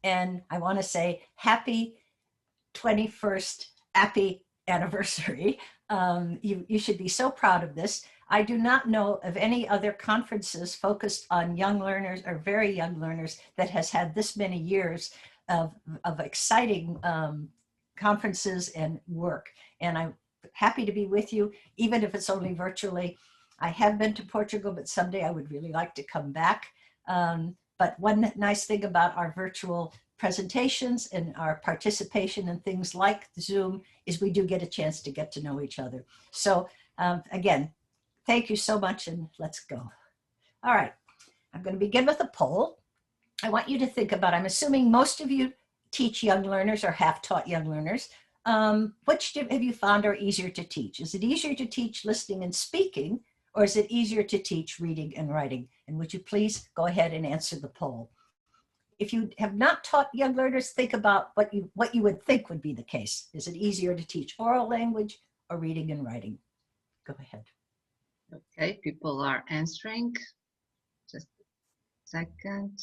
And I want to say happy 21st, happy anniversary. You should be so proud of this. I do not know of any other conferences focused on young learners or very young learners that has had this many years of exciting conferences and work. And I'm happy to be with you, even if it's only virtually. I have been to Portugal, but someday I would really like to come back. But one nice thing about our virtual presentations and our participation in things like Zoom is we do get a chance to get to know each other. So again, thank you so much, and let's go. All right, I'm going to begin with a poll. I want you to think about, I'm assuming most of you teach young learners or have taught young learners. Which have you found are easier to teach? Is it easier to teach listening and speaking, or is it easier to teach reading and writing? And would you please go ahead and answer the poll? If you have not taught young learners, think about what you would think would be the case. Is it easier to teach oral language or reading and writing? Go ahead. Okay, people are answering. Just a second.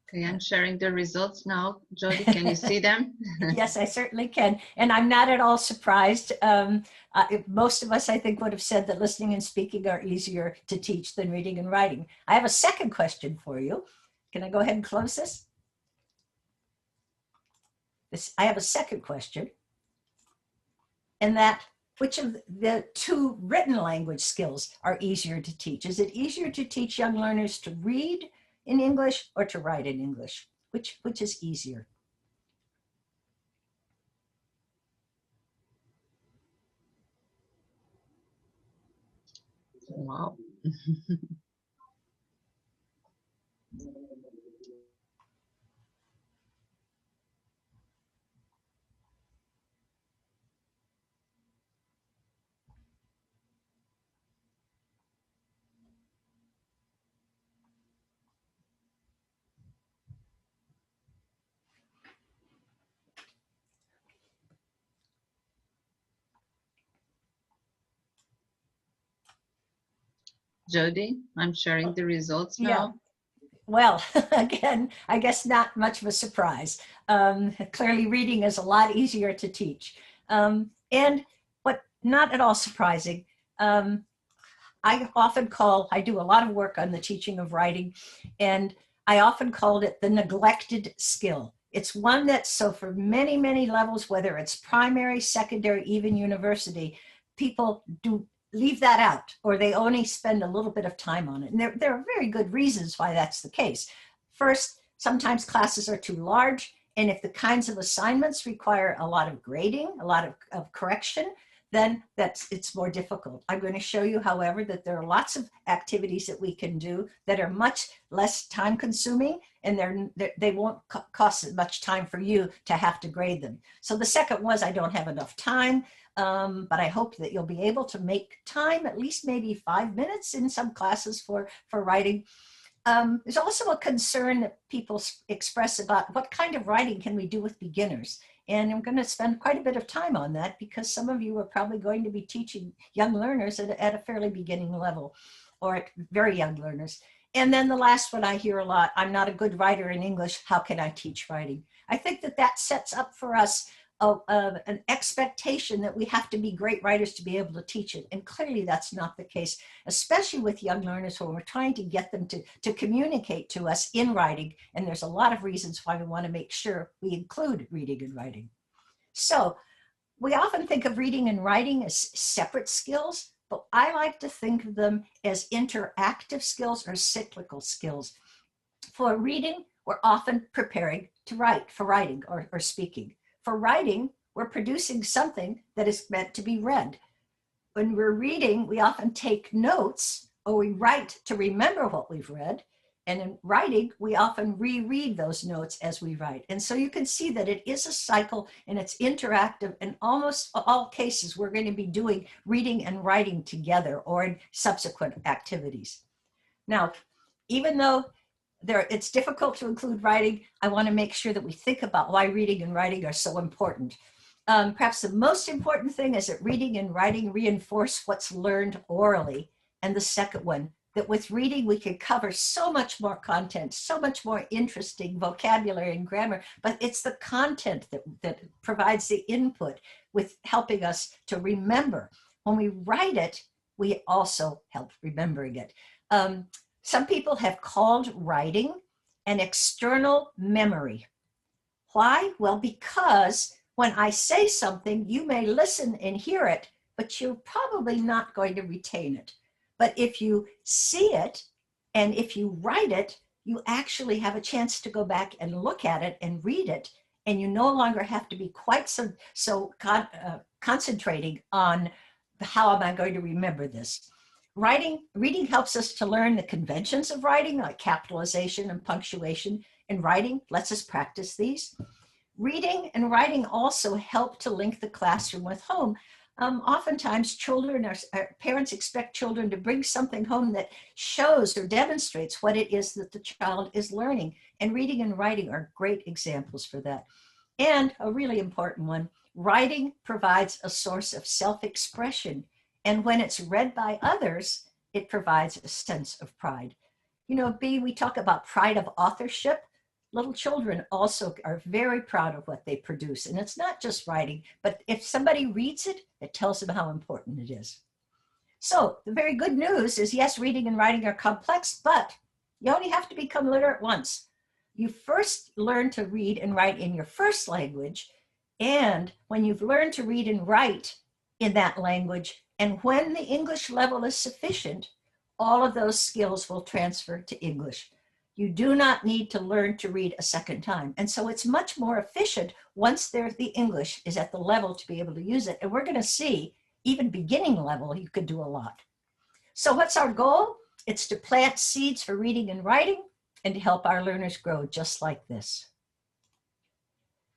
Okay, I'm sharing the results now. Jodi, can you see them? Yes, I certainly can. And I'm not at all surprised. Most of us, I think, would have said that listening and speaking are easier to teach than reading and writing. I have a second question for you. Can I go ahead and close this? I have a second question. And that, which of the two written language skills are easier to teach? Is it easier to teach young learners to read in English or to write in English? Which is easier? Wow. Jodi, I'm sharing the results now. Yeah. Well, again, I guess not much of a surprise. Clearly reading is a lot easier to teach. And what not at all surprising, I do a lot of work on the teaching of writing, and I often called it the neglected skill. It's one that, so for many, many levels, whether it's primary, secondary, even university, people do leave that out, or they only spend a little bit of time on it. And there are very good reasons why that's the case. First, sometimes classes are too large, and if the kinds of assignments require a lot of grading, a lot of correction, then it's more difficult. I'm going to show you, however, that there are lots of activities that we can do that are much less time consuming, and they won't cost as much time for you to have to grade them. So the second was, I don't have enough time. But I hope that you'll be able to make time, at least maybe 5 minutes in some classes for writing. There's also a concern that people express about what kind of writing can we do with beginners. And I'm going to spend quite a bit of time on that, because some of you are probably going to be teaching young learners at a fairly beginning level, or at very young learners. And then the last one I hear a lot, I'm not a good writer in English, how can I teach writing? I think that sets up for us an expectation that we have to be great writers to be able to teach it. And clearly that's not the case, especially with young learners when we're trying to get them to communicate to us in writing. And there's a lot of reasons why we want to make sure we include reading and writing. So we often think of reading and writing as separate skills, but I like to think of them as interactive skills or cyclical skills. For reading, we're often preparing to write, for writing or speaking. For writing, we're producing something that is meant to be read. When we're reading, we often take notes, or we write to remember what we've read. And in writing, we often reread those notes as we write. And so you can see that it is a cycle and it's interactive. In almost all cases, we're going to be doing reading and writing together or in subsequent activities. Now, even though it's difficult to include writing, I want to make sure that we think about why reading and writing are so important. Perhaps the most important thing is that reading and writing reinforce what's learned orally. And the second one, that with reading, we can cover so much more content, so much more interesting vocabulary and grammar, but it's the content that provides the input with helping us to remember. When we write it, we also help remembering it. Some people have called writing an external memory. Why? Well, because when I say something, you may listen and hear it, but you're probably not going to retain it. But if you see it and if you write it, you actually have a chance to go back and look at it and read it. And you no longer have to be quite so concentrating on how am I going to remember this. Reading helps us to learn the conventions of writing, like capitalization and punctuation, and writing lets us practice these. Reading and writing also help to link the classroom with home. Oftentimes parents expect children to bring something home that shows or demonstrates what it is that the child is learning. And reading and writing are great examples for that. And a really important one, writing provides a source of self-expression. And when it's read by others, it provides a sense of pride. You know, we talk about pride of authorship. Little children also are very proud of what they produce. And it's not just writing, but if somebody reads it, it tells them how important it is. So the very good news is, yes, reading and writing are complex, but you only have to become literate once. You first learn to read and write in your first language. And when you've learned to read and write in that language, and when the English level is sufficient, all of those skills will transfer to English. You do not need to learn to read a second time. And so it's much more efficient once the English is at the level to be able to use it. And we're going to see, even beginning level, you could do a lot. So what's our goal? It's to plant seeds for reading and writing and to help our learners grow just like this.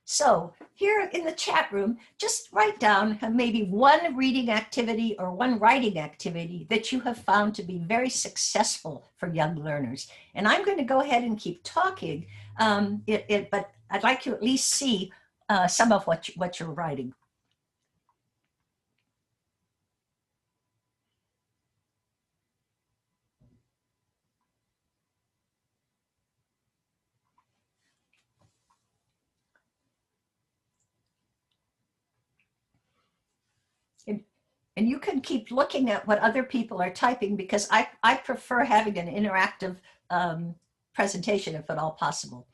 So here in the chat room, just write down maybe one reading activity or one writing activity that you have found to be very successful for young learners. And I'm going to go ahead and keep talking, but I'd like to at least see some of what you're writing. And you can keep looking at what other people are typing, because I prefer having an interactive presentation if at all possible.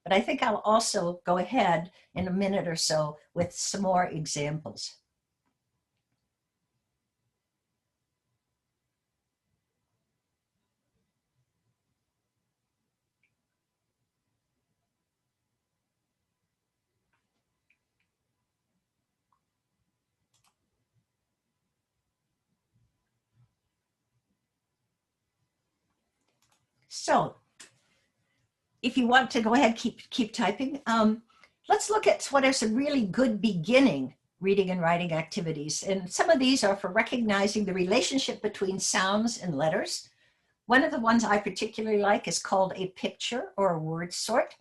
But I think I'll also go ahead in a minute or so with some more examples. So if you want to go ahead, keep typing. Let's look at what are some really good beginning reading and writing activities. And some of these are for recognizing the relationship between sounds and letters. One of the ones I particularly like is called a picture or a word sort.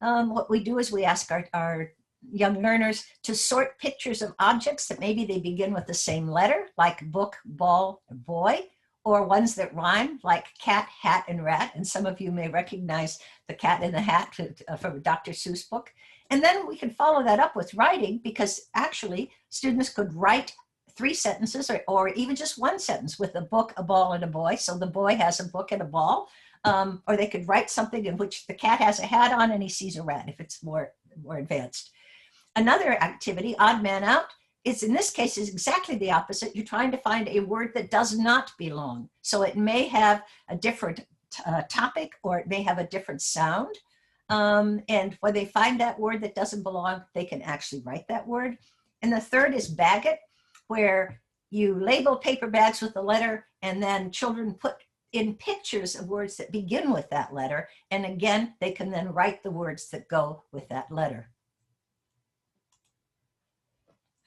What we do is we ask our young learners to sort pictures of objects that maybe they begin with the same letter, like book, ball, boy, or ones that rhyme, like cat, hat, and rat. And some of you may recognize the cat in the hat from a Dr. Seuss book. And then we can follow that up with writing, because actually students could write 3 sentences or even just 1 sentence with a book, a ball, and a boy. So the boy has a book and a ball. Or they could write something in which the cat has a hat on and he sees a rat, if it's more advanced. Another activity, odd man out, is in this case is exactly the opposite. You're trying to find a word that does not belong. So it may have a different topic, or it may have a different sound. And when they find that word that doesn't belong, they can actually write that word. And the third is bag it, where you label paper bags with the letter, and then children put in pictures of words that begin with that letter. And again, they can then write the words that go with that letter.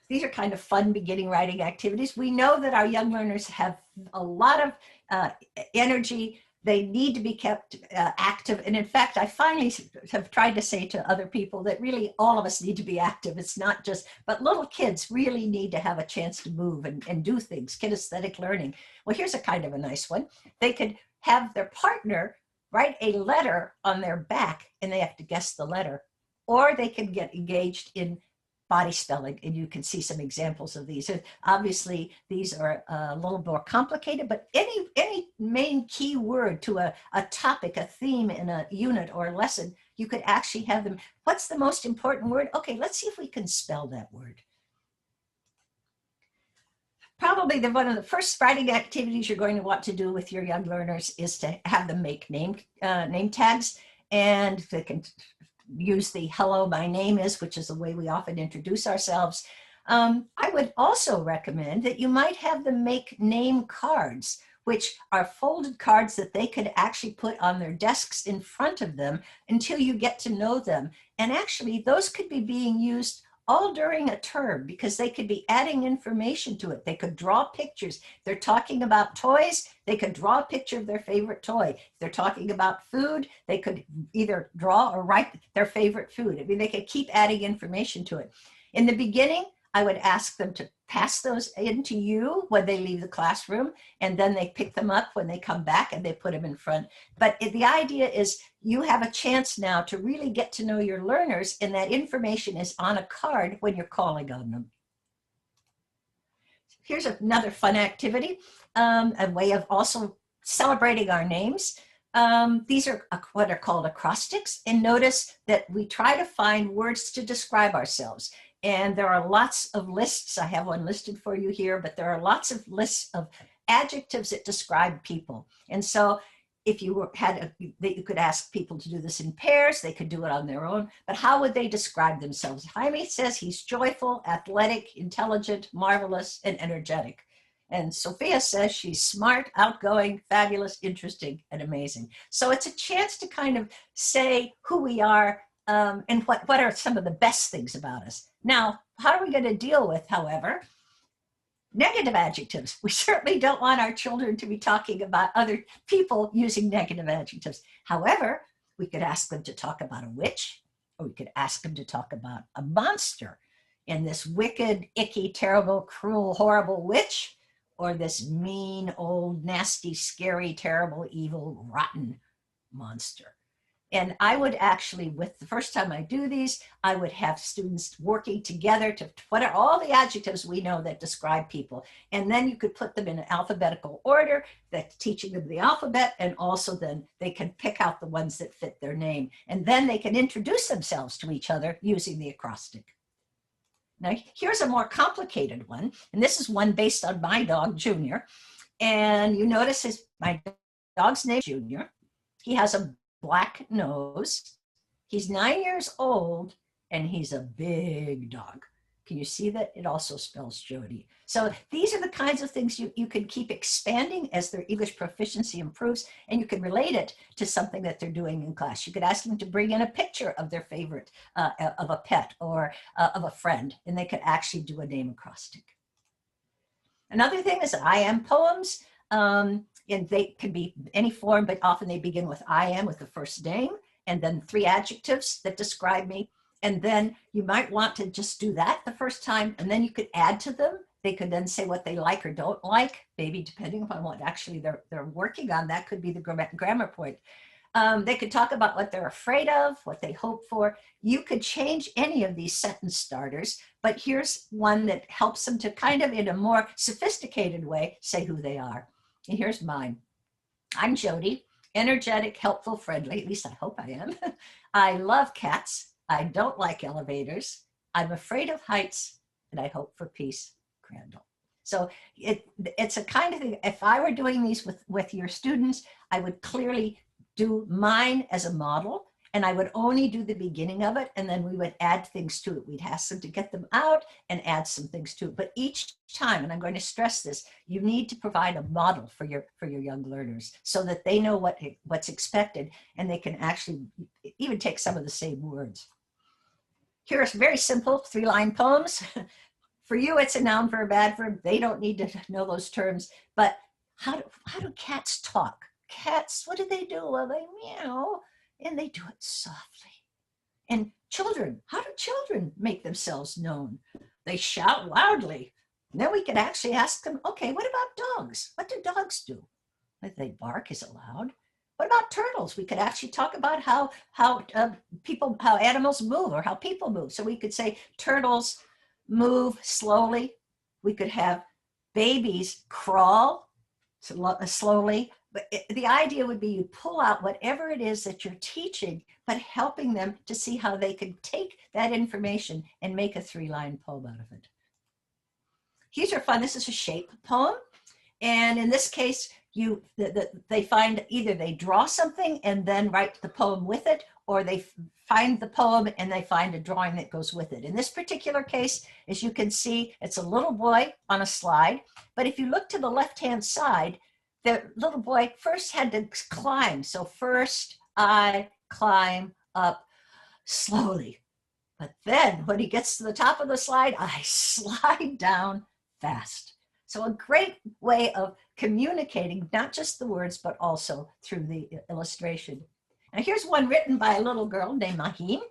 These are kind of fun beginning writing activities. We know that our young learners have a lot of energy. They need to be kept active. And in fact, I finally have tried to say to other people that really all of us need to be active. It's not just, but little kids really need to have a chance to move and do things, kinesthetic learning. Well, here's a kind of a nice one. They could have their partner write a letter on their back and they have to guess the letter. Or they can get engaged in body spelling, and you can see some examples of these. Obviously, these are a little more complicated, but any main key word to a topic, a theme in a unit or a lesson, you could actually have them. What's the most important word? Okay, let's see if we can spell that word. Probably one of the first writing activities you're going to want to do with your young learners is to have them make name tags, and they can use the hello, my name is, which is the way we often introduce ourselves. I would also recommend that you might have them make name cards, which are folded cards that they could actually put on their desks in front of them until you get to know them. And actually, those could be being used all during a term because they could be adding information to it. They could draw pictures. They're talking about toys, they could draw a picture of their favorite toy. If they're talking about food, they could either draw or write their favorite food. I mean, they could keep adding information to it. In the beginning, I would ask them to pass those into you when they leave the classroom, and then they pick them up when they come back and they put them in front. But the idea is you have a chance now to really get to know your learners, and that information is on a card when you're calling on them. Here's another fun activity, a way of also celebrating our names. These are what are called acrostics, and notice that we try to find words to describe ourselves. And there are lots of lists. I have one listed for you here, but there are lots of lists of adjectives that describe people. And so if you that you could ask people to do this in pairs, they could do it on their own, but how would they describe themselves? Jaime says he's joyful, athletic, intelligent, marvelous, and energetic. And Sophia says she's smart, outgoing, fabulous, interesting, and amazing. So it's a chance to kind of say who we are and what are some of the best things about us. Now, how are we going to deal with, however, negative adjectives? We certainly don't want our children to be talking about other people using negative adjectives. However, we could ask them to talk about a witch, or we could ask them to talk about a monster, and this wicked, icky, terrible, cruel, horrible witch, or this mean, old, nasty, scary, terrible, evil, rotten monster. And I would actually, with the first time I do these, I would have students working together to what are all the adjectives we know that describe people. And then you could put them in alphabetical order, that's teaching them the alphabet, and also then they can pick out the ones that fit their name. And then they can introduce themselves to each other using the acrostic. Now, here's a more complicated one. And this is one based on my dog, Junior. And you notice my dog's name, Junior. He has a black nose. He's 9 years old, and he's a big dog. Can you see that? It also spells Jodi. So these are the kinds of things you can keep expanding as their English proficiency improves, and you can relate it to something that they're doing in class. You could ask them to bring in a picture of their favorite, of a pet or of a friend, and they could actually do a name acrostic. Another thing is I am poems. And they can be any form, but often they begin with I am, with the first name, and then 3 adjectives that describe me. And then you might want to just do that the first time, and then you could add to them. They could then say what they like or don't like, maybe depending upon what actually they're working on. That could be the grammar point. They could talk about what they're afraid of, what they hope for. You could change any of these sentence starters, but here's one that helps them to kind of, in a more sophisticated way, say who they are. And here's mine. I'm Jodi, energetic, helpful, friendly. At least I hope I am. I love cats. I don't like elevators. I'm afraid of heights, and I hope for peace. Crandall. So it's a kind of thing. If I were doing these with your students, I would clearly do mine as a model, And I would only do the beginning of it, and then we would add things to it. We'd ask them to get them out and add some things to it. But each time, and I'm going to stress this, you need to provide a model for your young learners so that they know what's expected, and they can actually even take some of the same words. Here are very simple 3-line poems. For you, it's a noun, verb, adverb. They don't need to know those terms. But how do cats talk? Cats, what do? Well, they meow, and they do it softly. And children, how do children make themselves known? They shout loudly. And then we could actually ask them, okay, what about dogs? What do dogs do? They bark. Is it loud? What about turtles? We could actually talk about how animals move or how people move. So we could say turtles move slowly. We could have babies crawl slowly. But the idea would be you pull out whatever it is that you're teaching, but helping them to see how they can take that information and make a 3-line poem out of it. These are fun. This is a shape poem. And in this case, they find either they draw something and then write the poem with it, or they find the poem and they find a drawing that goes with it. In this particular case, as you can see, it's a little boy on a slide. But if you look to the left-hand side, the little boy first had to climb. So first I climb up slowly. But then when he gets to the top of the slide, I slide down fast. So a great way of communicating, not just the words, but also through the illustration. Now here's one written by a little girl named Mahim.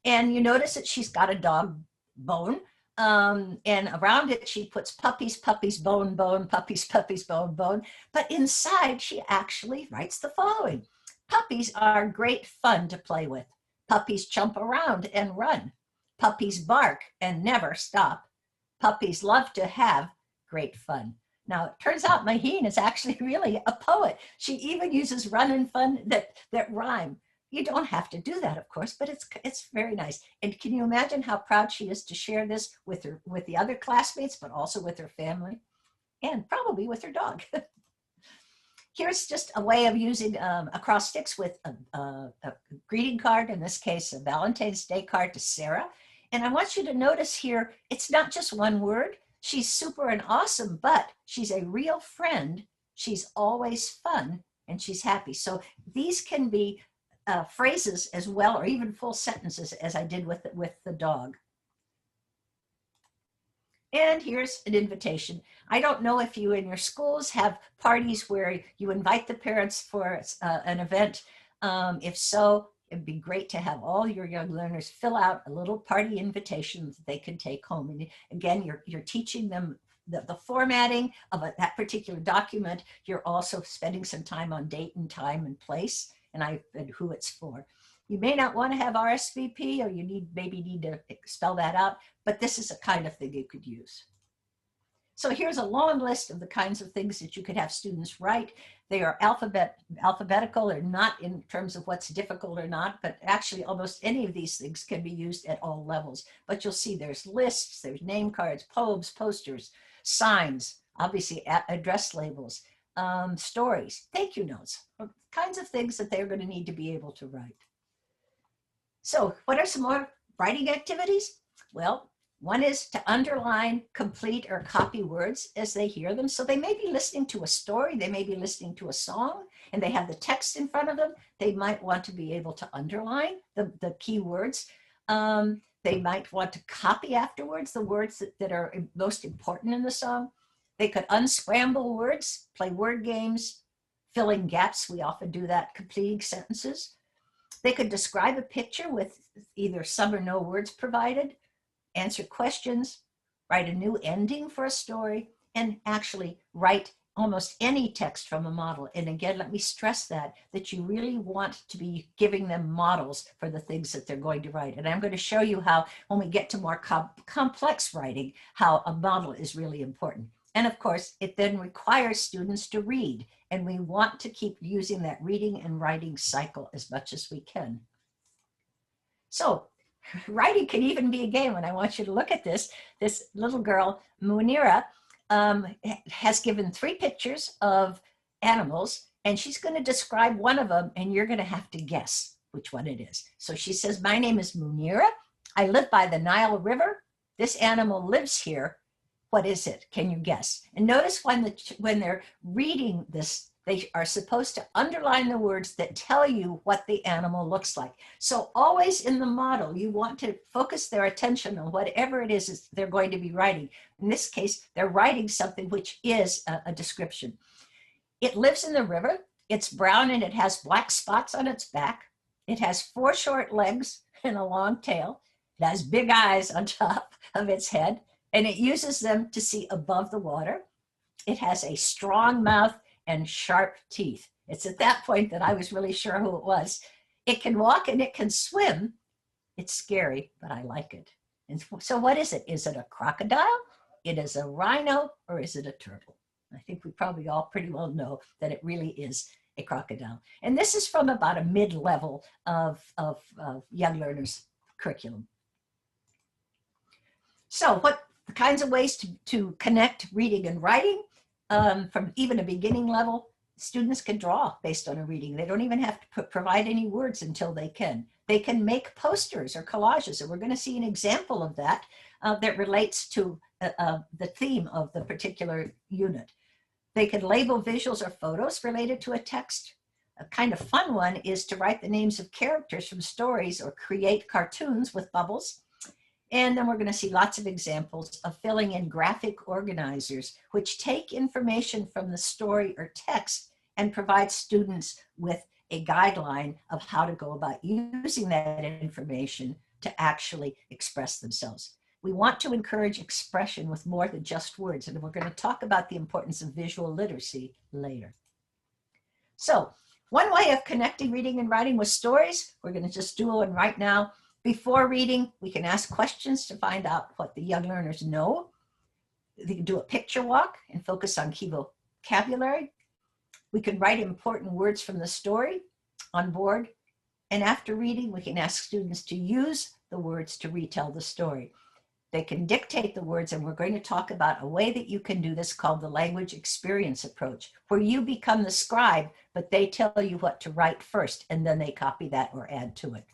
And you notice that she's got a dog bone. And around it, she puts puppies, puppies, bone, bone, puppies, puppies, bone, bone. But inside, she actually writes the following. Puppies are great fun to play with. Puppies jump around and run. Puppies bark and never stop. Puppies love to have great fun. Now, it turns out Maheen is actually really a poet. She even uses run and fun that rhyme. You don't have to do that, of course, but it's very nice. And can you imagine how proud she is to share this with the other classmates, but also with her family and probably with her dog. Here's just a way of using acrostics with a greeting card, in this case, a Valentine's Day card to Sarah. And I want you to notice here, it's not just one word. She's super and awesome, but she's a real friend. She's always fun and she's happy. So these can be phrases as well, or even full sentences, as I did with the dog. And here's an invitation. I don't know if you in your schools have parties where you invite the parents for an event. If so, it'd be great to have all your young learners fill out a little party invitation that they can take home. And again, you're teaching them the formatting of that particular document. You're also spending some time on date and time and place and who it's for. You may not want to have RSVP, or you maybe need to spell that out, but this is a kind of thing you could use. So here's a long list of the kinds of things that you could have students write. They are alphabetical, or not in terms of what's difficult or not, but actually almost any of these things can be used at all levels. But you'll see there's lists, there's name cards, poems, posters, signs, obviously address labels, stories, thank you notes, kinds of things that they're going to need to be able to write. So what are some more writing activities? Well, one is to underline, complete, or copy words as they hear them. So they may be listening to a story, they may be listening to a song, and they have the text in front of them. They might want to be able to underline the key words. They might want to copy afterwards the words that are most important in the song. They could unscramble words, play word games, filling gaps. We often do that, completing sentences. They could describe a picture with either some or no words provided, answer questions, write a new ending for a story, and actually write almost any text from a model. And again, let me stress that you really want to be giving them models for the things that they're going to write. And I'm going to show you how, when we get to more complex writing, how a model is really important. And of course, it then requires students to read. And we want to keep using that reading and writing cycle as much as we can. So writing can even be a game. And I want you to look at this. This little girl, Munira, has given 3 pictures of animals, and she's going to describe one of them, and you're going to have to guess. which one it is. So she says, my name is Munira. I live by the Nile River. This animal lives here. What is it? Can you guess? And notice when they're reading this, they are supposed to underline the words that tell you what the animal looks like. So always in the model, you want to focus their attention on whatever it is they're going to be writing. In this case, they're writing something which is a description. It lives in the river. It's brown and it has black spots on its back. It has 4 short legs and a long tail. It has big eyes on top of its head, and it uses them to see above the water. It has a strong mouth and sharp teeth. It's at that point that I was really sure who it was. It can walk and it can swim. It's scary, but I like it. And so what is it? Is it a crocodile? It is a rhino, or is it a turtle? I think we probably all pretty well know that it really is a crocodile. And this is from about a mid-level of young learners curriculum. So what the kinds of ways to connect reading and writing from even a beginning level, students can draw based on a reading. They don't even have to provide any words until they can. They can make posters or collages, and we're going to see an example of that that relates to the theme of the particular unit. They can label visuals or photos related to a text. A kind of fun one is to write the names of characters from stories or create cartoons with bubbles. And then we're going to see lots of examples of filling in graphic organizers, which take information from the story or text and provide students with a guideline of how to go about using that information to actually express themselves. We want to encourage expression with more than just words, and we're going to talk about the importance of visual literacy later. So one way of connecting reading and writing with stories, we're going to just do one right now. Before reading, we can ask questions to find out what the young learners know. They can do a picture walk and focus on key vocabulary. We can write important words from the story on board. And after reading, we can ask students to use the words to retell the story. They can dictate the words, and we're going to talk about a way that you can do this called the language experience approach, where you become the scribe, but they tell you what to write first, and then they copy that or add to it.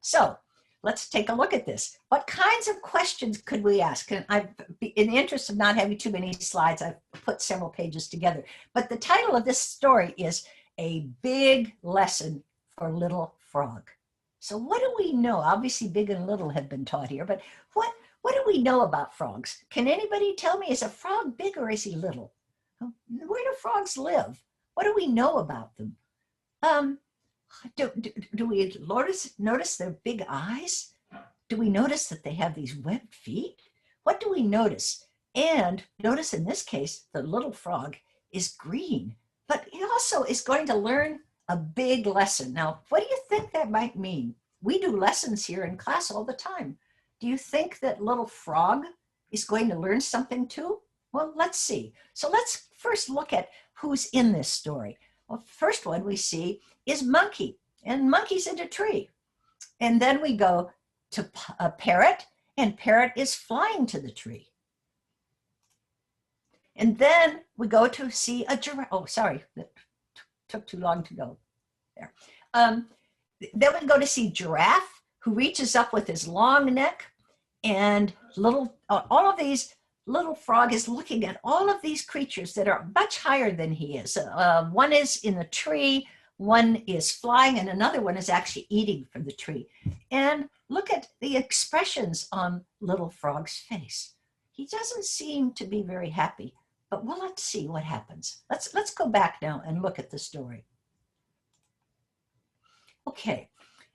So let's take a look at this. What kinds of questions could we ask? And in the interest of not having too many slides, I've put several pages together. But the title of this story is A Big Lesson for Little Frog. So what do we know? Obviously, big and little have been taught here, but what do we know about frogs? Can anybody tell me, is a frog big or is he little? Where do frogs live? What do we know about them? Do we notice their big eyes? Do we notice that they have these webbed feet? What do we notice? And notice in this case, the little frog is green, but he also is going to learn a big lesson. Now, what do you think that might mean? We do lessons here in class all the time. Do you think that little frog is going to learn something too? Well, let's see. So let's first look at who's in this story. Well, first one we see is Monkey, and Monkey's in a tree. And then we go to a parrot, and Parrot is flying to the tree. And then we go to see a giraffe. Oh, sorry, that took too long to go there. Then we go to see Giraffe, who reaches up with his long neck, and all of these little frog is looking at all of these creatures that are much higher than he is. One is in the tree, one is flying, and another one is actually eating from the tree. And look at the expressions on little frog's face. He doesn't seem to be very happy, but well, let's see what happens. Let's go back now and look at the story. Okay,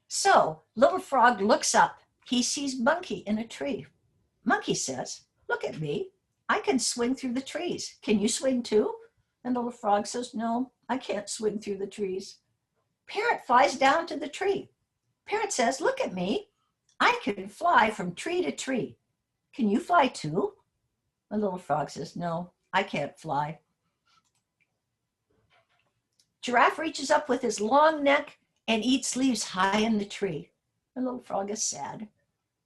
so little frog looks up. He sees Monkey in a tree. Monkey says, "Look at me. I can swing through the trees. Can you swing too?" And little frog says, "No, I can't swing through the trees." Parrot flies down to the tree. Parrot says, "Look at me. I can fly from tree to tree. Can you fly too?" And little frog says, "No, I can't fly." Giraffe reaches up with his long neck and eats leaves high in the tree. The little frog is sad.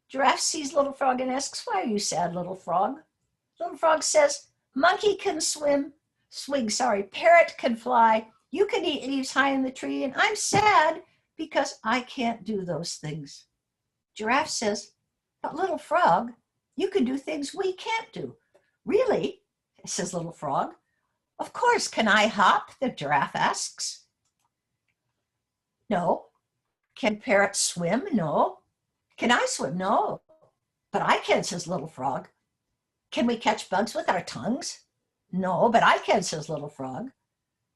Giraffe sees little frog and asks, "Why are you sad, little frog?" Little frog says, "Monkey can swing, Parrot can fly. You can eat leaves high in the tree, and I'm sad because I can't do those things. Giraffe says, but little frog, you can do things we can't do. Really? Says little frog. Of course, can I hop? The giraffe asks. No. Can parrot swim? No. Can I swim? No. But I can, says little frog. Can we catch bugs with our tongues? No, but I can, says little frog.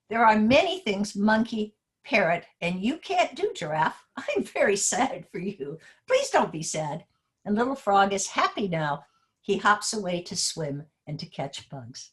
There are many things monkey, parrot, and you can't do, giraffe. I'm very sad for you. Please don't be sad. And little frog is happy now. He hops away to swim and to catch bugs.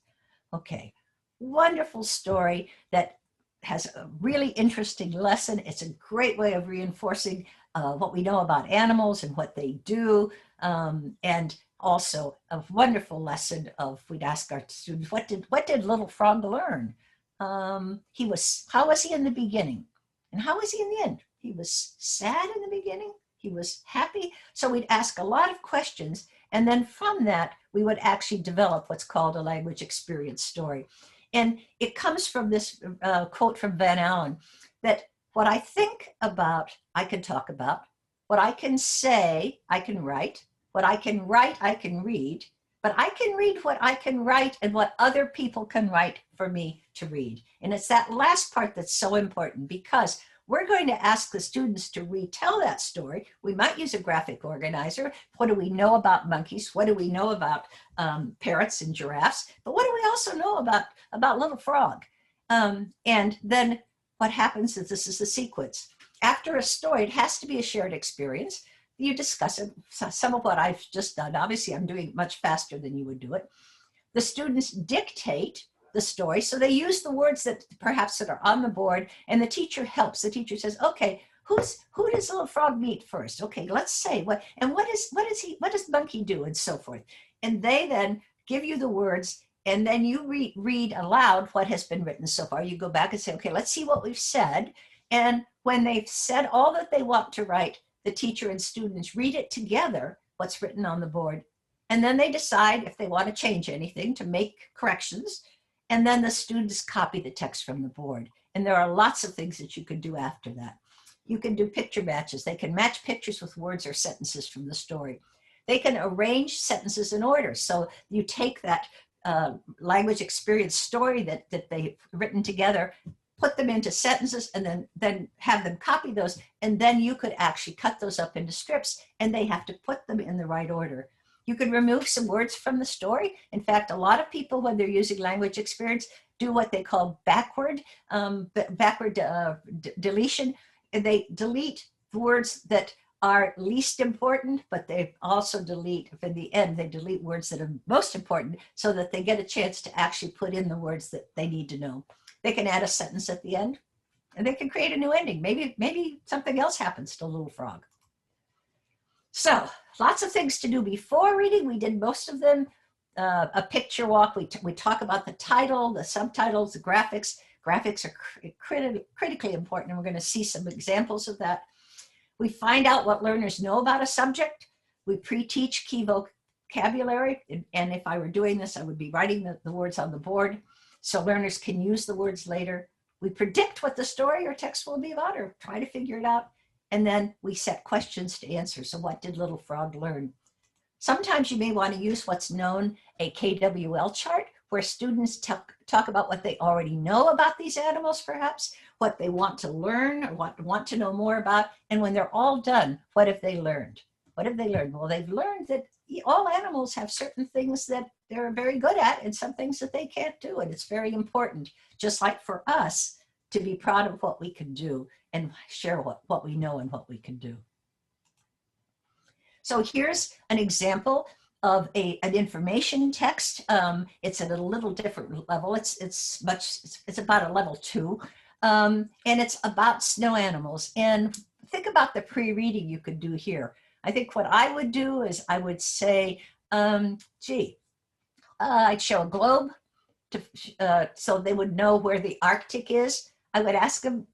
Okay, wonderful story that has a really interesting lesson. It's a great way of reinforcing what we know about animals and what they do, and also a wonderful lesson of, we'd ask our students, what did little frog learn? How was he in the beginning? And how was he in the end? He was sad in the beginning. He was happy. So we'd ask a lot of questions. And then from that, we would actually develop what's called a language experience story. And it comes from this quote from Van Allen, that what I think about, I can talk about. What I can say, I can write. What I can write, I can read. But I can read what I can write and what other people can write for me to read. And it's that last part that's so important, because we're going to ask the students to retell that story. We might use a graphic organizer. What do we know about monkeys? What do we know about parrots and giraffes? But what do we also know about little frog? And then what happens is, this is the sequence. After a story, it has to be a shared experience. You discuss it, some of what I've just done. Obviously, I'm doing it much faster than you would do it. The students dictate the story. So they use the words that perhaps that are on the board, and the teacher helps. The teacher says, okay, who does little frog meet first? Okay, let's say what does monkey do, and so forth. And they then give you the words, and then you read aloud what has been written so far. You go back and say, okay, let's see what we've said. And when they've said all that they want to write, the teacher and students read it together, what's written on the board. And then they decide if they want to change anything, to make corrections. And then the students copy the text from the board. And there are lots of things that you can do after that. You can do picture matches. They can match pictures with words or sentences from the story. They can arrange sentences in order. So you take that language experience story that they've written together, put them into sentences, and then have them copy those. And then you could actually cut those up into strips, and they have to put them in the right order. You can remove some words from the story. In fact, a lot of people, when they're using language experience, do what they call backward deletion. And they delete words that are least important, but they also delete, in the end, they delete words that are most important, so that they get a chance to actually put in the words that they need to know. They can add a sentence at the end, and they can create a new ending. Maybe something else happens to Little Frog. So lots of things to do before reading. We did most of them. A picture walk. We talk about the title, the subtitles, the graphics. Graphics are critically important, and we're going to see some examples of that. We find out what learners know about a subject. We pre-teach key vocabulary, and if I were doing this, I would be writing the words on the board so learners can use the words later. We predict what the story or text will be about, or try to figure it out, and then we set questions to answer. So what did Little Frog learn? Sometimes you may want to use what's known a KWL chart, where students talk about what they already know about these animals, perhaps, what they want to learn or want to know more about. And when they're all done, what have they learned? What have they learned? Well, they've learned that all animals have certain things that they're very good at and some things that they can't do. And it's very important, just like for us, to be proud of what we can do and share what we know and what we can do. So here's an example of an information text. It's at a little different level. It's about a level 2, and it's about snow animals. And think about the pre-reading you could do here. I think what I would do is I would say, I'd show a globe so they would know where the Arctic is. I would ask them,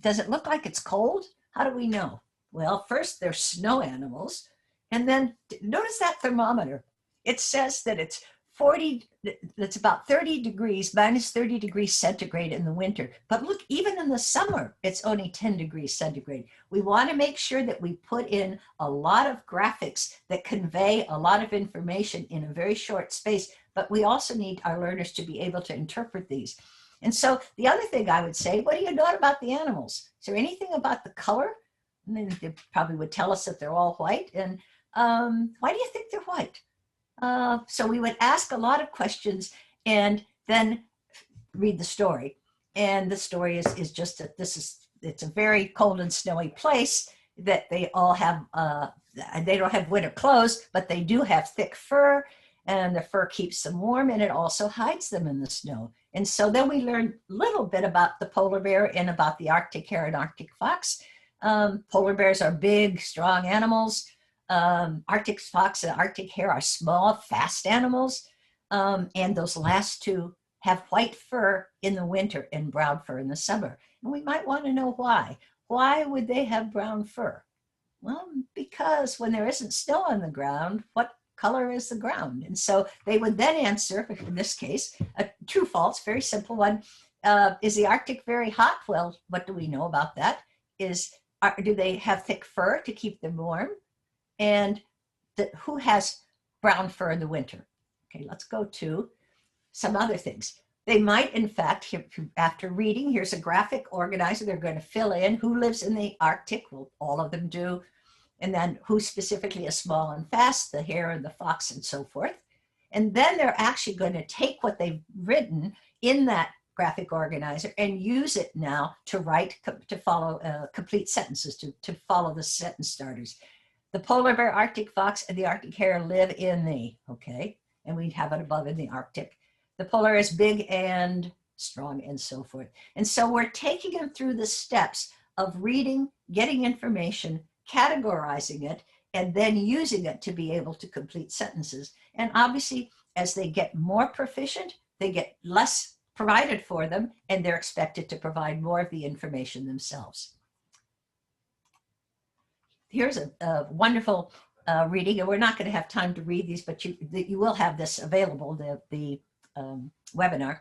does it look like it's cold? How do we know? Well, first there's snow animals. And then notice that thermometer. It says that it's that's about 30 degrees, minus 30 degrees centigrade in the winter. But look, even in the summer, it's only 10 degrees centigrade. We want to make sure that we put in a lot of graphics that convey a lot of information in a very short space, but we also need our learners to be able to interpret these. And so the other thing I would say, what do you know about the animals? Is there anything about the color? And then they probably would tell us that they're all white. And why do you think they're white? So we would ask a lot of questions and then read the story. And the story is just that it's a very cold and snowy place, that they all have, they don't have winter clothes, but they do have thick fur, and the fur keeps them warm, and it also hides them in the snow. And so then we learn a little bit about the polar bear and about the Arctic hare and Arctic fox. Polar bears are big, strong animals. Arctic fox and Arctic hare are small, fast animals. And those last two have white fur in the winter and brown fur in the summer. And we might want to know why. Why would they have brown fur? Well, because when there isn't snow on the ground, what color is the ground? And so they would then answer, in this case, a true false, very simple one. Is the Arctic very hot? Well, what do we know about that? Do they have thick fur to keep them warm? And who has brown fur in the winter? Okay, let's go to some other things. They might, in fact, after reading, here's a graphic organizer. They're going to fill in who lives in the Arctic. Well, all of them do. And then who specifically is small and fast, the hare and the fox and so forth. And then they're actually going to take what they've written in that graphic organizer and use it now to write, to follow complete sentences, to follow the sentence starters. The polar bear, Arctic fox, and the Arctic hare live in the, okay, and we have it above in the Arctic. The polar is big and strong and so forth. And so we're taking them through the steps of reading, getting information, categorizing it, and then using it to be able to complete sentences. And obviously, as they get more proficient, they get less provided for them, and they're expected to provide more of the information themselves. Here's a wonderful reading, and we're not going to have time to read these, but you will have this available, the webinar.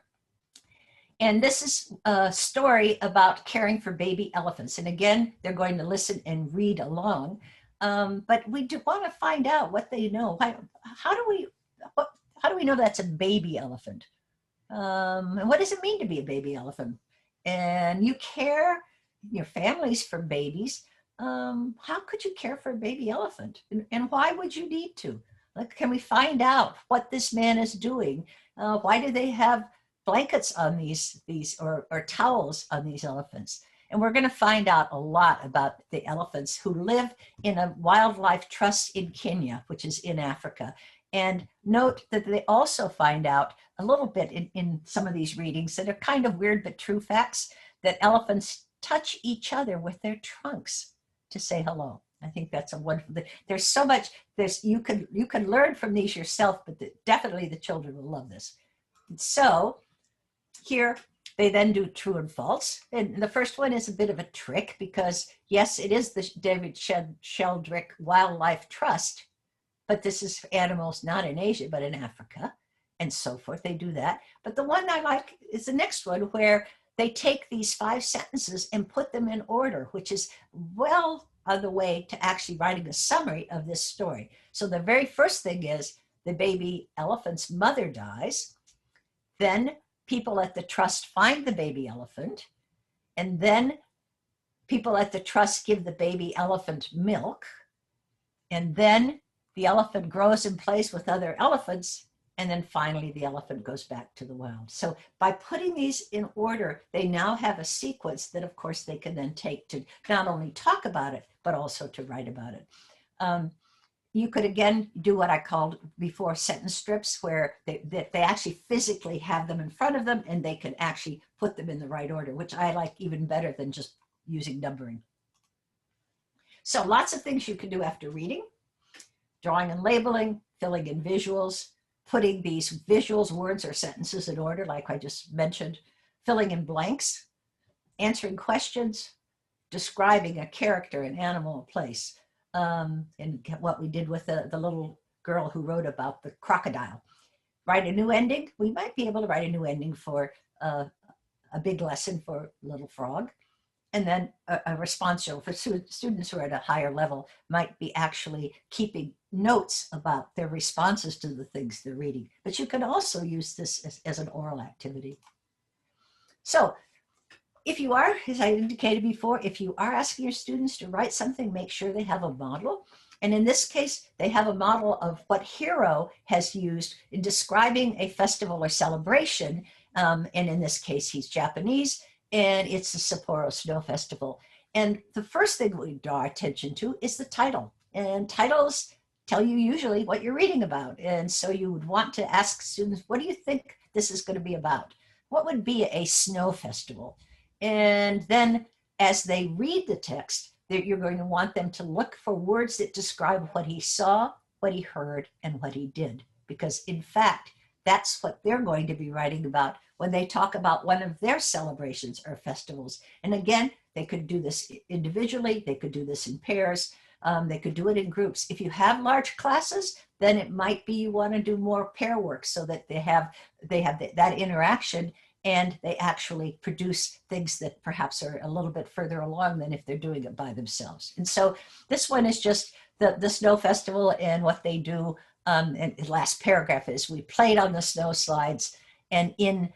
And this is a story about caring for baby elephants. And again, they're going to listen and read along. But we do want to find out what they know. How do we know that's a baby elephant? And what does it mean to be a baby elephant? And you care, your families, for babies. How could you care for a baby elephant? And why would you need to? Like, can we find out what this man is doing? Why do they have blankets on these or towels on these elephants? And we're going to find out a lot about the elephants who live in a wildlife trust in Kenya, which is in Africa. And note that they also find out a little bit in some of these readings that are kind of weird but true facts, that elephants touch each other with their trunks to say hello. I think that's a wonderful thing. There's so much, you can learn from these yourself, but definitely the children will love this. And so here they then do true and false. And the first one is a bit of a trick because yes, it is the David Sheldrick Wildlife Trust, but this is for animals not in Asia, but in Africa and so forth. They do that. But the one I like is the next one, where they take these 5 sentences and put them in order, which is well on the way to actually writing a summary of this story. So the very first thing is the baby elephant's mother dies. Then people at the trust find the baby elephant. And then people at the trust give the baby elephant milk. And then the elephant grows and plays with other elephants. And then finally, the elephant goes back to the wild. So by putting these in order, they now have a sequence that, of course, they can then take to not only talk about it, but also to write about it. You could, again, do what I called before sentence strips, where they actually physically have them in front of them, and they can actually put them in the right order, which I like even better than just using numbering. So lots of things you can do after reading: drawing and labeling, filling in visuals, putting these visuals, words, or sentences in order, like I just mentioned, filling in blanks, answering questions, describing a character, an animal, a place, and what we did with the little girl who wrote about the crocodile. write a new ending. We might be able to write a new ending for a big lesson for Little Frog. And then a response show for students who are at a higher level might be actually keeping notes about their responses to the things they're reading. But you can also use this as an oral activity. So if you are, as I indicated before, if you are asking your students to write something, make sure they have a model. And in this case, they have a model of what Hiro has used in describing a festival or celebration. And in this case, he's Japanese, and it's the Sapporo Snow Festival. And the first thing we draw attention to is the title. And titles tell you usually what you're reading about. And so you would want to ask students, what do you think this is going to be about? What would be a snow festival? And then as they read the text, you're going to want them to look for words that describe what he saw, what he heard, and what he did. Because in fact, that's what they're going to be writing about when they talk about one of their celebrations or festivals. And again, they could do this individually, they could do this in pairs, they could do it in groups. If you have large classes, then it might be you want to do more pair work so that they have that interaction and they actually produce things that perhaps are a little bit further along than if they're doing it by themselves. And so this one is just the Snow Festival and what they do. And the last paragraph is, we played on the snow slides and in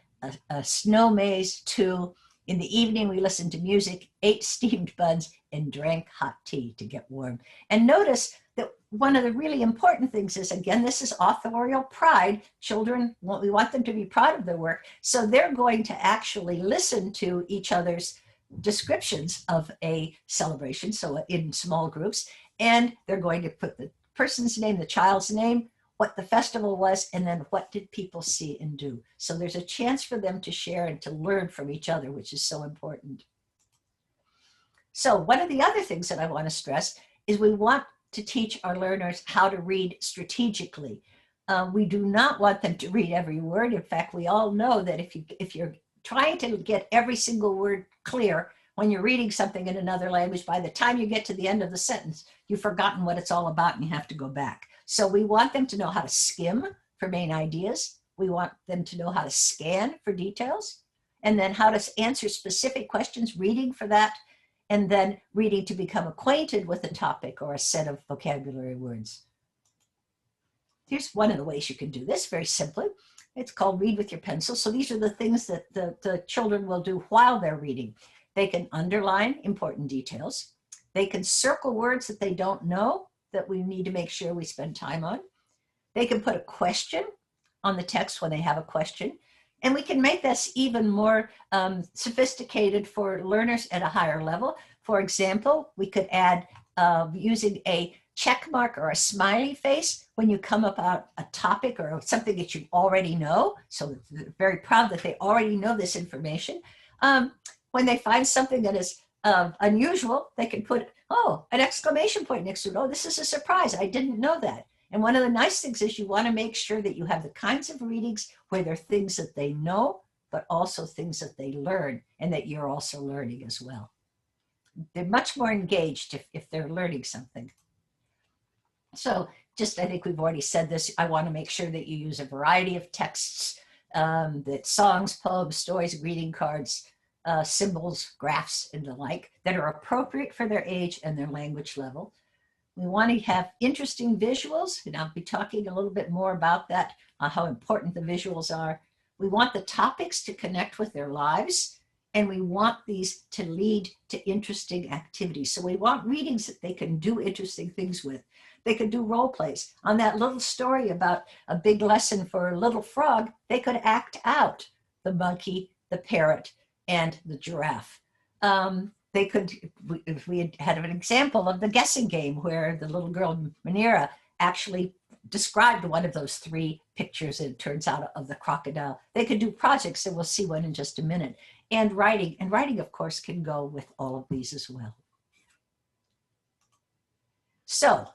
a snow maze too. In the evening, we listened to music, ate steamed buns, and drank hot tea to get warm. And notice that one of the really important things is, again, this is authorial pride. Children, we want them to be proud of their work. So they're going to actually listen to each other's descriptions of a celebration, so in small groups, and they're going to put the person's name, the child's name, what the festival was, and then what did people see and do. So there's a chance for them to share and to learn from each other, which is so important. So one of the other things that I want to stress is we want to teach our learners how to read strategically. We do not want them to read every word. In fact, we all know that if you're trying to get every single word clear when you're reading something in another language, by the time you get to the end of the sentence, you've forgotten what it's all about and you have to go back. So we want them to know how to skim for main ideas. We want them to know how to scan for details, and then how to answer specific questions, reading for that, and then reading to become acquainted with a topic or a set of vocabulary words. Here's one of the ways you can do this very simply. It's called Read with Your Pencil. So these are the things that the children will do while they're reading. They can underline important details. They can circle words that they don't know that we need to make sure we spend time on. They can put a question on the text when they have a question. And we can make this even more sophisticated for learners at a higher level. For example, we could add using a check mark or a smiley face when you come about a topic or something that you already know. So they're very proud that they already know this information. When they find something that is unusual, they can put, oh, an exclamation point next to it. Oh, this is a surprise. I didn't know that. And one of the nice things is you want to make sure that you have the kinds of readings where there are things that they know, but also things that they learn and that you're also learning as well. They're much more engaged if they're learning something. So just, I think we've already said this, I want to make sure that you use a variety of texts, that songs, poems, stories, greeting cards, symbols, graphs, and the like, that are appropriate for their age and their language level. We want to have interesting visuals, and I'll be talking a little bit more about that, how important the visuals are. We want the topics to connect with their lives, and we want these to lead to interesting activities. So we want readings that they can do interesting things with. They could do role plays. On that little story about a big lesson for a little frog, they could act out the monkey, the parrot, and the giraffe. They could, if we had an example of the guessing game where the little girl, Manira, actually described one of those three pictures, and it turns out, of the crocodile. They could do projects, and we'll see one in just a minute. And writing, of course, can go with all of these as well. So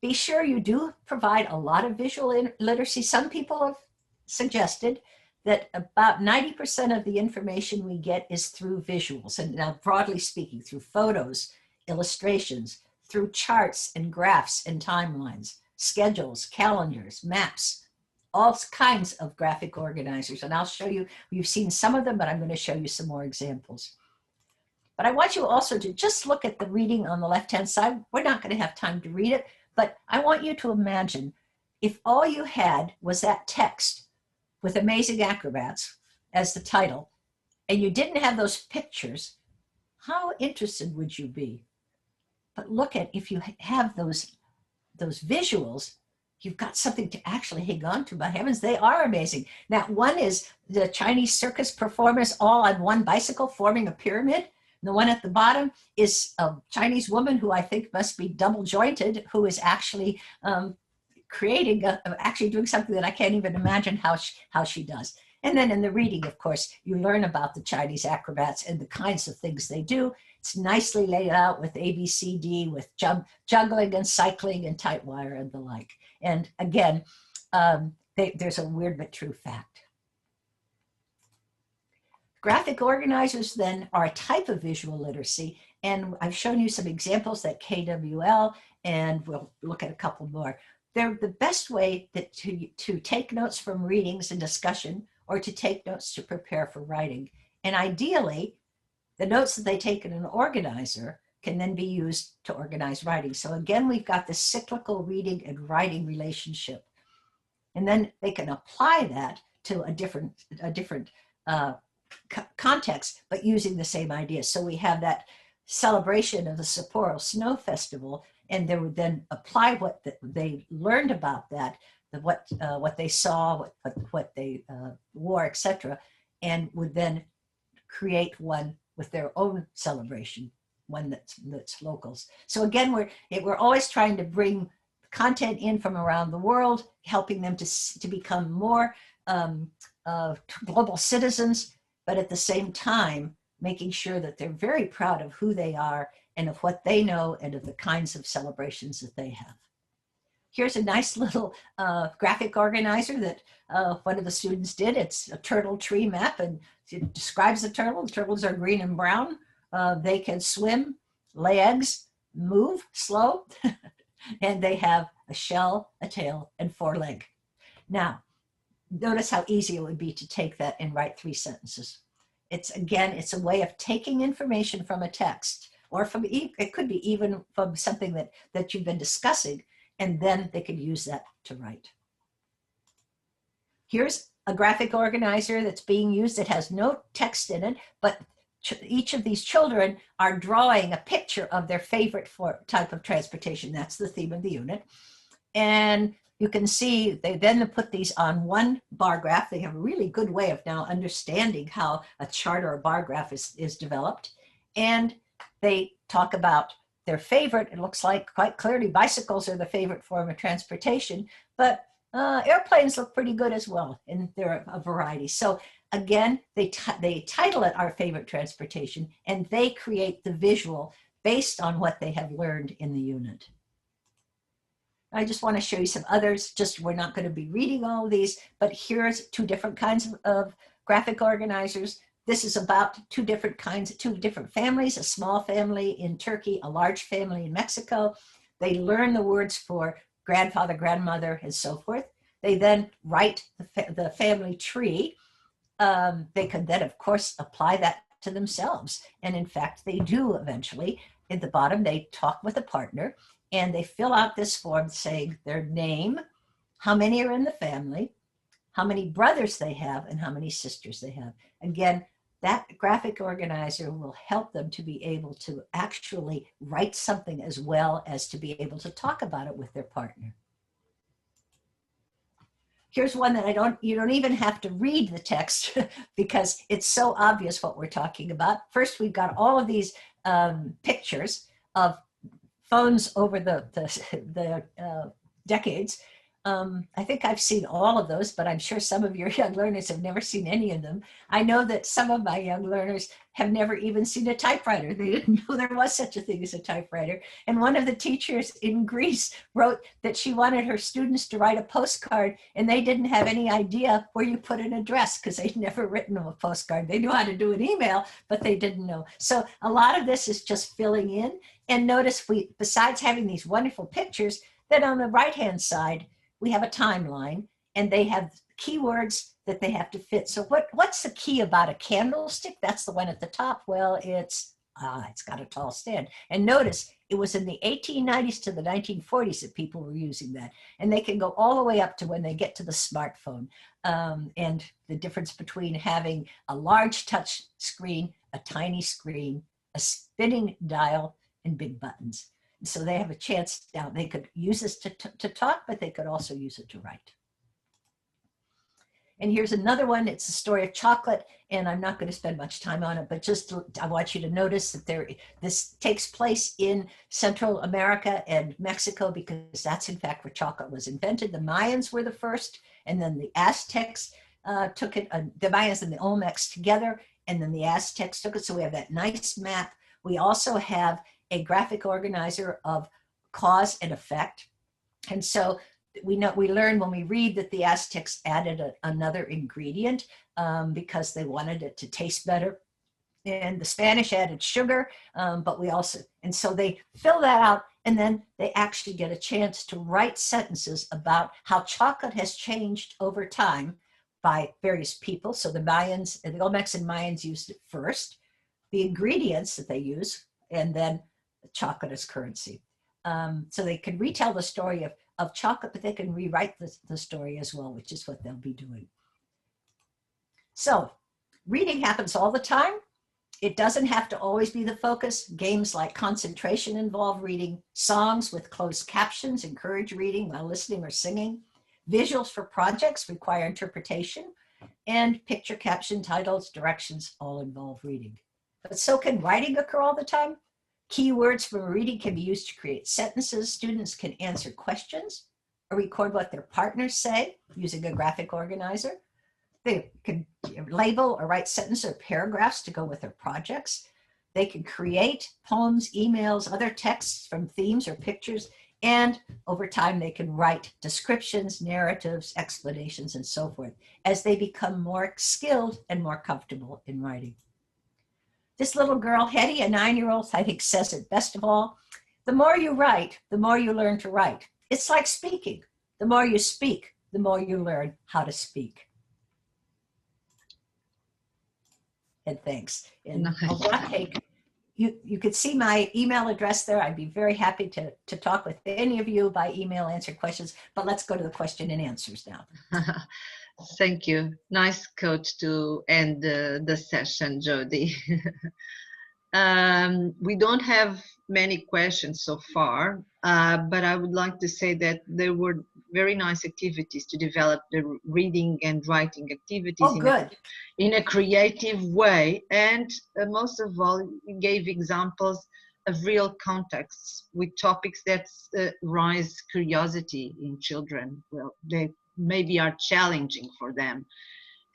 be sure you do provide a lot of visual literacy. Some people have suggested that about 90% of the information we get is through visuals. And now, broadly speaking, through photos, illustrations, through charts and graphs and timelines, schedules, calendars, maps, all kinds of graphic organizers. And I'll show you, you've seen some of them, but I'm going to show you some more examples. But I want you also to just look at the reading on the left-hand side. We're not going to have time to read it, but I want you to imagine if all you had was that text with Amazing Acrobats as the title, and you didn't have those pictures, how interested would you be? But look at, if you have those visuals, you've got something to actually hang on to. By heavens, they are amazing. Now, one is the Chinese circus performers all on one bicycle forming a pyramid. And the one at the bottom is a Chinese woman who I think must be double jointed, who is actually actually doing something that I can't even imagine how she does. And then in the reading, of course, you learn about the Chinese acrobats and the kinds of things they do. It's nicely laid out with ABCD, with juggling and cycling and tight wire and the like. And again, there's a weird but true fact. Graphic organizers then are a type of visual literacy. And I've shown you some examples that KWL, and we'll look at a couple more. They're the best way to take notes from readings and discussion, or to take notes to prepare for writing. And ideally, the notes that they take in an organizer can then be used to organize writing. So again, we've got the cyclical reading and writing relationship. And then they can apply that to a different context, but using the same idea. So we have that celebration of the Sapporo Snow Festival, and they would then apply what they learned about that, what they saw, what they wore, etc., and would then create one with their own celebration, one that's locals. So again, we're always trying to bring content in from around the world, helping them to become more global citizens, but at the same time, making sure that they're very proud of who they are and of what they know and of the kinds of celebrations that they have. Here's a nice little graphic organizer that one of the students did. It's a turtle tree map, and it describes the turtle. The turtles are green and brown. They can swim, lay eggs, move slow, and they have a shell, a tail, and 4 legs. Now, notice how easy it would be to take that and write 3 sentences. It's a way of taking information from a text, or it could be even from something that you've been discussing, and then they could use that to write. Here's a graphic organizer that's being used. It has no text in it, but each of these children are drawing a picture of their favorite type of transportation. That's the theme of the unit. And you can see they then put these on one bar graph. They have a really good way of now understanding how a chart or a bar graph is developed. And they talk about their favorite. It looks like quite clearly bicycles are the favorite form of transportation, but airplanes look pretty good as well, and they're a variety. So again, they title it Our Favorite Transportation, and they create the visual based on what they have learned in the unit. I just want to show you some others. We're not going to be reading all of these, but here's 2 different kinds of graphic organizers. This is about 2 different families, a small family in Turkey, a large family in Mexico. They learn the words for grandfather, grandmother, and so forth. They then write the family tree. They could then, of course, apply that to themselves. And in fact, they do eventually. At the bottom, they talk with a partner, and they fill out this form saying their name, how many are in the family, how many brothers they have, and how many sisters they have. Again, that graphic organizer will help them to be able to actually write something as well as to be able to talk about it with their partner. Here's one that you don't even have to read the text because it's so obvious what we're talking about. First, we've got all of these pictures of phones over the decades. I think I've seen all of those, but I'm sure some of your young learners have never seen any of them. I know that some of my young learners have never even seen a typewriter. They didn't know there was such a thing as a typewriter. And one of the teachers in Greece wrote that she wanted her students to write a postcard, and they didn't have any idea where you put an address because they'd never written a postcard. They knew how to do an email, but they didn't know. So a lot of this is just filling in. And notice besides having these wonderful pictures, that on the right-hand side, we have a timeline, and they have keywords that they have to fit. So what's the key about a candlestick? That's the one at the top. Well, it's got a tall stand. And notice it was in the 1890s to the 1940s that people were using that. And they can go all the way up to when they get to the smartphone. And the difference between having a large touch screen, a tiny screen, a spinning dial, and big buttons. And so they have a chance now. They could use this to talk, but they could also use it to write. And here's another one. It's the story of chocolate, and I'm not going to spend much time on it, but I want you to notice that this takes place in Central America and Mexico, because that's in fact where chocolate was invented. The Mayans were the first, and then the Aztecs took it, the Mayans and the Olmecs together, and then the Aztecs took it. So we have that nice map. We also have a graphic organizer of cause and effect. And so we learn when we read that the Aztecs added another ingredient because they wanted it to taste better. And the Spanish added sugar, but and so they fill that out, and then they actually get a chance to write sentences about how chocolate has changed over time by various people. So the Mayans, the Olmecs and Mayans used it first, the ingredients that they use, and then chocolate as currency. So they can retell the story of chocolate, but they can rewrite the story as well, which is what they'll be doing. So reading happens all the time. It doesn't have to always be the focus. Games like concentration involve reading. Songs with closed captions encourage reading while listening or singing. Visuals for projects require interpretation. And picture caption, titles, directions all involve reading. But so can writing occur all the time? Keywords from reading can be used to create sentences. Students can answer questions or record what their partners say using a graphic organizer. They can label or write sentences or paragraphs to go with their projects. They can create poems, emails, other texts from themes or pictures. And over time, they can write descriptions, narratives, explanations, and so forth as they become more skilled and more comfortable in writing. This little girl, Hetty, a 9-year-old, I think says it best of all. The more you write, the more you learn to write. It's like speaking. The more you speak, the more you learn how to speak. And thanks. And you could see my email address there. I'd be very happy to talk with any of you by email, answer questions, but let's go to the question and answers now. Thank you. Nice quote to end the session, Jodi. We don't have many questions so far, but I would like to say that there were very nice activities to develop the reading and writing activities in a creative way. And most of all, you gave examples of real contexts with topics that rise curiosity in children. Well, they maybe are challenging for them.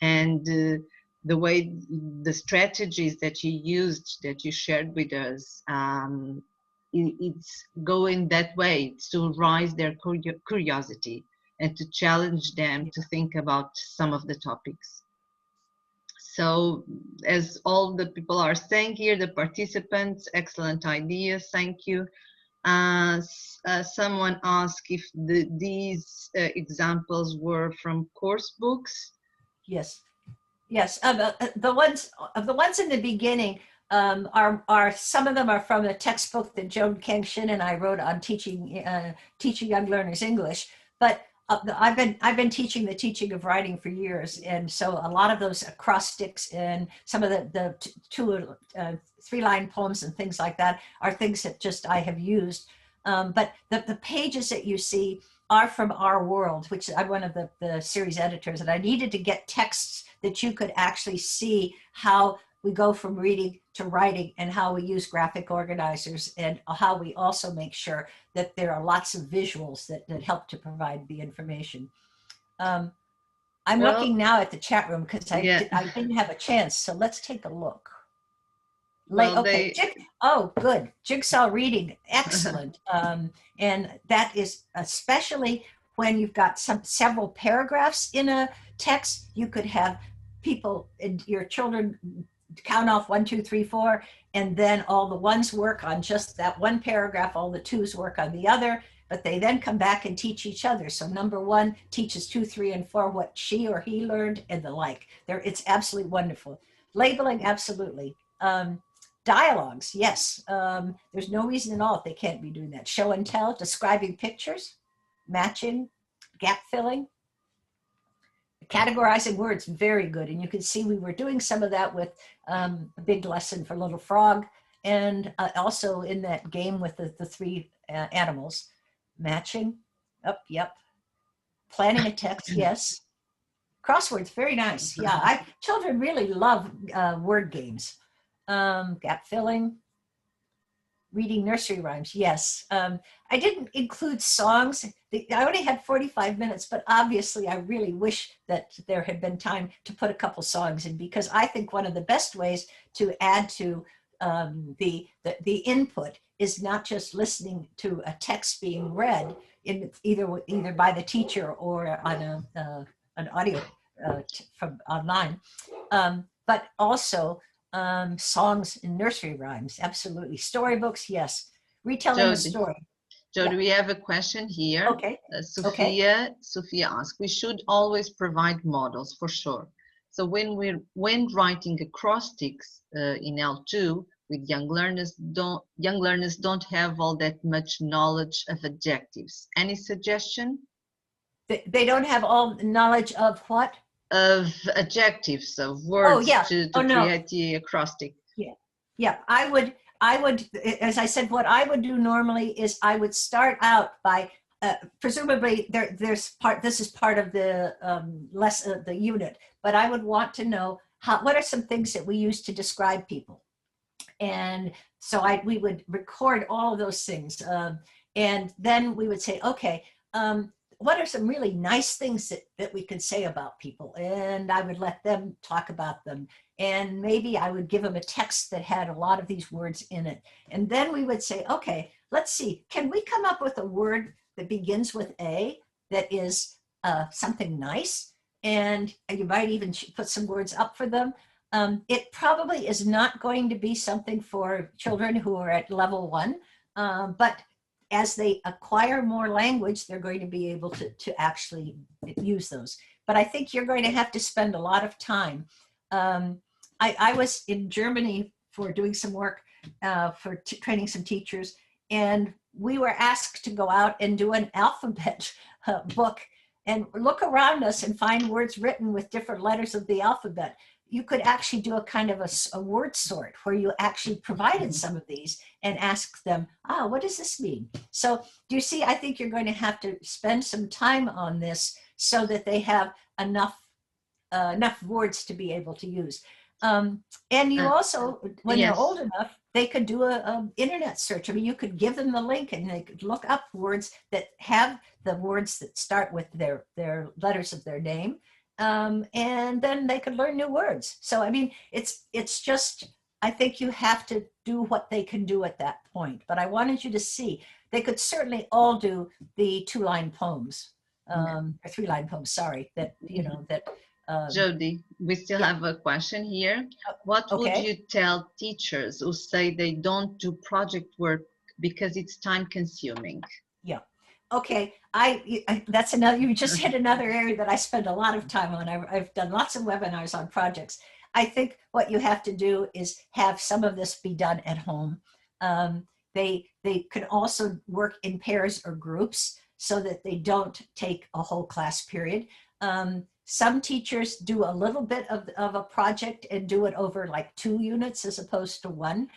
And the way the strategies that you used, that you shared with us, it's going that way to rise their curiosity and to challenge them to think about some of the topics. So as all the people are saying here, the participants, excellent ideas, thank you. Someone asked if these examples were from course books. Yes. Yes, the ones in the beginning are some of them are from a textbook that Joan Kang-shin and I wrote on teaching young learners English. But I've been teaching the teaching of writing for years, and so a lot of those acrostics and some of the 2 3-line poems and things like that are things that just I have used. But the pages that you see are from Our World, which I'm one of the series editors, and I needed to get texts that you could actually see how we go from reading to writing and how we use graphic organizers and how we also make sure that there are lots of visuals that help to provide the information. I'm looking now at the chat room because I didn't have a chance, so let's take a look. Oh, good. Jigsaw reading, excellent. And that is especially when you've got several paragraphs in a text. You could have people, your children, count off 1, 2, 3, 4, and then all the ones work on just that one paragraph, all the 2s work on the other. but they then come back and teach each other. So number 1 teaches 2, 3, and 4 what she or he learned and the like. It's absolutely wonderful. Labeling, absolutely. Dialogues, yes. There's no reason at all if they can't be doing that. Show and tell, describing pictures, matching, gap filling, categorizing words, very good. And you can see we were doing some of that with a big lesson for Little Frog, and also in that game with the 3 animals. Matching, yep. Planning a text, yes. Crosswords, very nice. Yeah, children really love word games. Gap filling, reading nursery rhymes, yes. I didn't include songs. I only had 45 minutes, but obviously I really wish that there had been time to put a couple songs in, because I think one of the best ways to add to the input is not just listening to a text being read in either by the teacher or on an audio from online, but also songs and nursery rhymes, absolutely. Storybooks, yes. Retelling a story. Jodi, we have a question here. Okay. Sophia asks, we should always provide models for sure. So when writing acrostics in L2 with young learners don't have all that much knowledge of adjectives. Any suggestion? They don't have all knowledge of what? Of adjectives, of words to create the acrostic. Yeah. I would, as I said, what I would do normally is I would start out by presumably this is part of the the unit, but I would want to know what are some things that we use to describe people. And so we would record all of those things, and then we would say, okay, what are some really nice things that we could say about people? And I would let them talk about them. And maybe I would give them a text that had a lot of these words in it. And then we would say, okay, let's see, can we come up with a word that begins with A that is something nice? And you might even put some words up for them. It probably is not going to be something for children who are at level 1, but as they acquire more language, they're going to be able to actually use those. But I think you're going to have to spend a lot of time. I was in Germany for doing some work for training some teachers, and we were asked to go out and do an alphabet book and look around us and find words written with different letters of the alphabet. You could actually do a kind of a word sort where you actually provided some of these and ask them, what does this mean? So do you see, I think you're going to have to spend some time on this so that they have enough words to be able to use. And you also, when they're old enough, they could do a internet search. I mean, you could give them the link and they could look up words that have the words that start with their letters of their name. And then they could learn new words. So, I mean, it's just, I think you have to do what they can do at that point. But I wanted you to see, they could certainly all do the 2-line poems, or 3-line poems, sorry, that, you know, that. Jodi, we still have a question here. What would you tell teachers who say they don't do project work because it's time consuming? Yeah. Okay, that's another, you just hit another area that I spend a lot of time on. I've done lots of webinars on projects. I think what you have to do is have some of this be done at home. They can also work in pairs or groups so that they don't take a whole class period. Some teachers do a little bit of a project and do it over like 2 units as opposed to 1.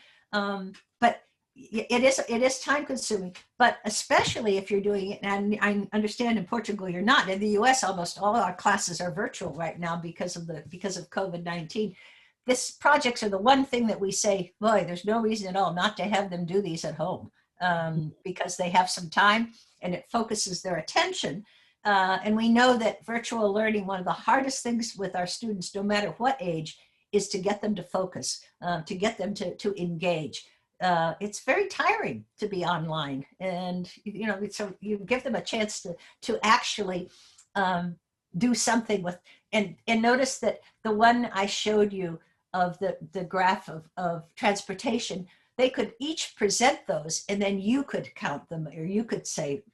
But it is time consuming, but especially if you're doing it, and I understand in Portugal you're not. In the US, almost all our classes are virtual right now because of COVID-19. These projects are the one thing that we say, boy, there's no reason at all not to have them do these at home, because they have some time and it focuses their attention. And we know that virtual learning, one of the hardest things with our students, no matter what age, is to get them to focus, to get them to engage. It's very tiring to be online, and you know, so you give them a chance to actually do something with, and notice that the one I showed you of the graph of transportation, they could each present those and then you could count them, or you could say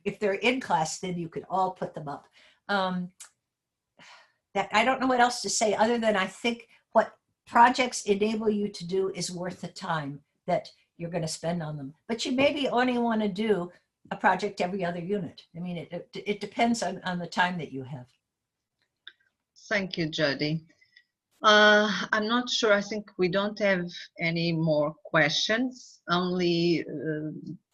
if they're in class, then you could all put them up. That I don't know what else to say other than I think what projects enable you to do is worth the time that you're going to spend on them. But you maybe only want to do a project every other unit. I mean, it depends on the time that you have. Thank you, Jodi. I'm not sure. I think we don't have any more questions. Only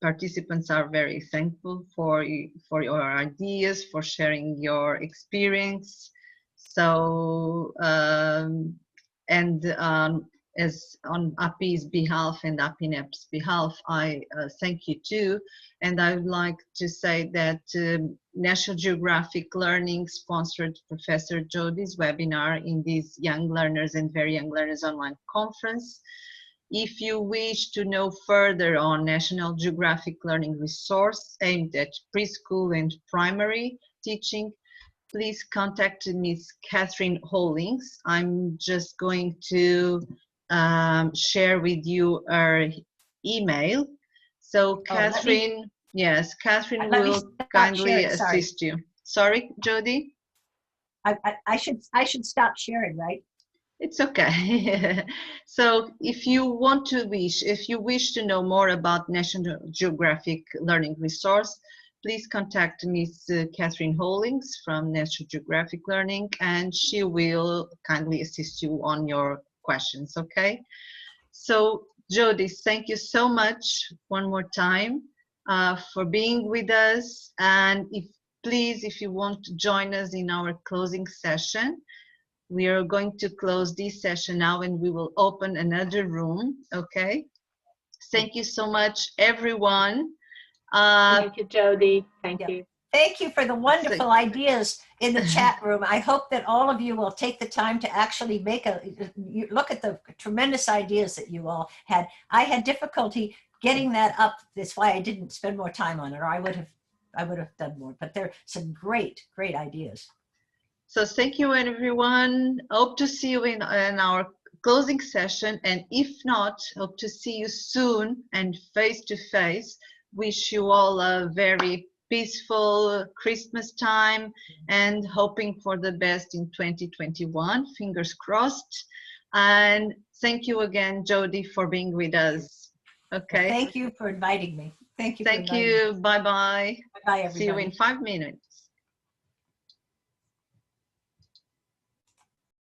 participants are very thankful for your ideas, for sharing your experience. So, as on API's behalf and APINEP's behalf, I thank you too. And I would like to say that National Geographic Learning sponsored Professor Jodi's webinar in this Young Learners and Very Young Learners online conference. If you wish to know further on National Geographic Learning resource aimed at preschool and primary teaching, please contact Ms. Catherine Hollings. I'm just going to share with you her email. So Catherine, yes, Catherine will kindly assist you. Sorry, Jodi? I should stop sharing, right? It's okay. So if you wish to know more about National Geographic Learning Resource, please contact Ms. Catherine Hollings from National Geographic Learning, and she will kindly assist you on your questions, okay? So, Jodi, thank you so much one more time for being with us. And if you want to join us in our closing session, we are going to close this session now and we will open another room, okay? Thank you so much, everyone. Thank you, Jodi. Thank you. Thank you for the wonderful ideas in the chat room. I hope that all of you will take the time to actually look at the tremendous ideas that you all had. I had difficulty getting that up. That's why I didn't spend more time on it, or I would have done more. But there are some great ideas. So thank you, everyone. Hope to see you in our closing session. And if not, hope to see you soon and face to face. Wish you all a very peaceful Christmas time and hoping for the best in 2021. Fingers crossed. And thank you again, Jodi, for being with us. Okay. Thank you for inviting me. Thank you. Thank you. Bye-bye. Bye, everybody. See you in 5 minutes.